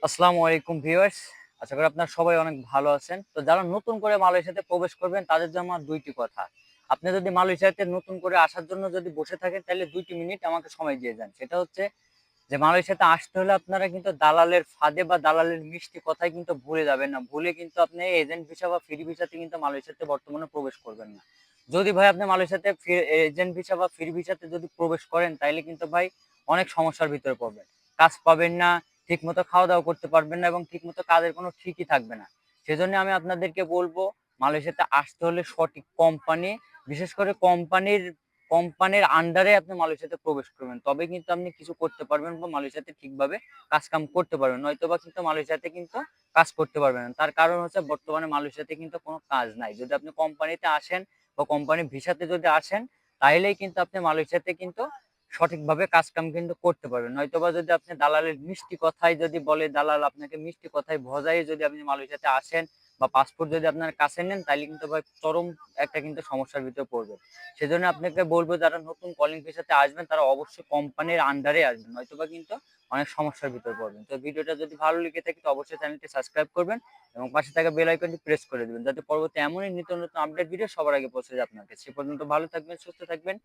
আসসালামু আলাইকুম ভিউয়ার্স। আশা করি আপনারা সবাই অনেক ভালো আছেন। তো যারা নতুন করে মালয়েশিয়াতে প্রবেশ করবেন তাদের জন্য আমার ২ টি কথা। আপনি যদি মালয়েশিয়াতে নতুন করে আসার জন্য যদি বসে থাকেন তাহলে ২ টি মিনিট আমাকে সময় দিয়ে যান। সেটা হচ্ছে যে মালয়েশিয়াতে আসতে হলে আপনারা কিন্তু দালালের ফাঁদে বা দালালের মিষ্টি কথায় কিন্তু ভুলে যাবেন না। ভুলে কিন্তু আপনি এজেন্ট ভিসা বা ফ্রি ভিসাতে কিন্তু মালয়েশিয়াতে বর্তমানে প্রবেশ করবেন না। যদি ভাই আপনি মালয়েশিয়াতে এজেন্ট ভিসা বা ফ্রি ভিসাতে যদি প্রবেশ করেন তাইলে কিন্তু ভাই অনেক সমস্যার ভিতরে পড়বেন। কাজ পাবেন না, ঠিকমতো খাওয়া-দাওয়া করতে পারবেন না এবং ঠিকমতো কাজের কোনো ঠিকই থাকবে না। সেজন্য আমি আপনাদেরকে বলব মালয়েশিয়াতে আসতে হলে সঠিক কোম্পানি, বিশেষ করে কোম্পানির আন্ডারে আপনি মালয়েশিয়াতে প্রবেশ করবেন। তবে কিন্তু আপনি কিছু করতে পারবেন বা মালয়েশিয়াতে ঠিকভাবে কাজ-কাম করতে পারবেন। নয়তোবা কিন্তু মালয়েশিয়াতে কিন্তু কাজ করতে পারবেন না। তার কারণ হচ্ছে বর্তমানে মালয়েশিয়াতে কিন্তু কোনো কাজ নাই। যদি আপনি কোম্পানিতে আসেন বা কোম্পানির ভিসাতে যদি আসেন, তাইলেই কিন্তু আপনি মালয়েশিয়াতে কিন্তু সঠিকভাবে কাজ-কাম কিন্তু করতে পারবেন। নয়তোবা যদি আপনি দালালের মিষ্টি কথায় যদি বলে, দালাল আপনাকে মিষ্টি কথায় ভজায়ে যদি আপনি মালয়েশিয়াতে আসেন বা পাসপোর্ট যদি আপনার কাছে নেন, তাইলে কিন্তু ভাই চরম একটা কিন্তু সমস্যার ভিতরে পড়বেন। সেজন্য আপনাকে বলব যারা নতুন কলিং ভিসাতে আসবেন তারা অবশ্যই কোম্পানির আন্ডারে আসবেন। নয়তোবা কিন্তু অনেক সমস্যার ভিতরে পড়বেন। তো ভিডিওটা যদি ভালো লেগে থাকে তো অবশ্যই চ্যানেলটি সাবস্ক্রাইব করবেন এবং পাশে থাকা বেল আইকনটি প্রেস করে দিবেন। যাতে পরবর্তী এমনই নিত্য নতুন আপডেট ভিডিও সবার আগে পৌঁছে যায় আপনার কাছে। সে পর্যন্ত ভালো থাকবেন, সুস্থ থাকবেন।